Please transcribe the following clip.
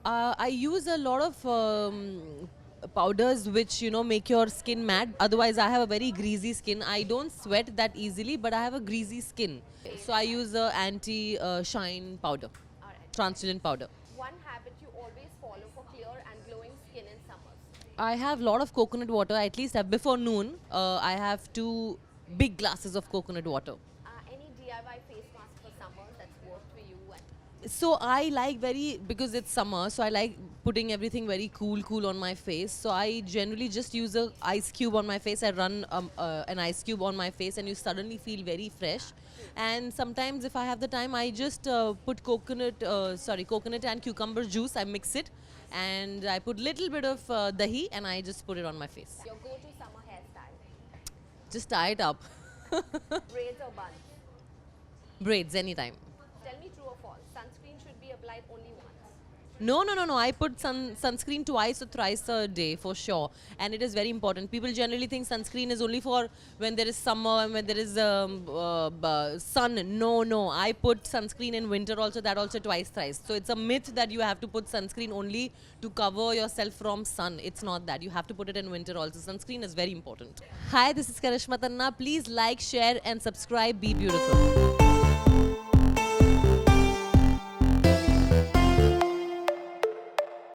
I use a lot of powders which make your skin matte. Otherwise, I have a very greasy skin. I don't sweat that easily, but I have a greasy skin. So I use a anti shine powder, Alright. translucent powder. One habit you always follow for clear and glowing skin in summers. I have a lot of coconut water. At least before noon, I have 2 big glasses of coconut water. Any DIY face mask for summer that's worked for you? And So I like because it's summer, so I like putting everything very cool on my face. So I generally just use a ice cube on my face. I run an ice cube on my face, and you suddenly feel very fresh. And sometimes, if I have the time, I just put coconut and cucumber juice. I mix it, and I put little bit of dahi, and I just put it on my face. your go-to summer hairstyle? Just tie it up, Braids or buns? braids anytime. Tell me true or false. Sunscreen should be applied only once. No. I put sunscreen twice or thrice a day for sure, and it is very important. People generally think sunscreen is only for when there is summer and when there is sun. No. I put sunscreen in winter also. That also twice, thrice. So it's a myth that you have to put sunscreen only to cover yourself from sun. It's not that. You have to put it in winter also. Sunscreen is very important. Hi, this is Karishma Tanna. Please like, share, and subscribe. Be beautiful.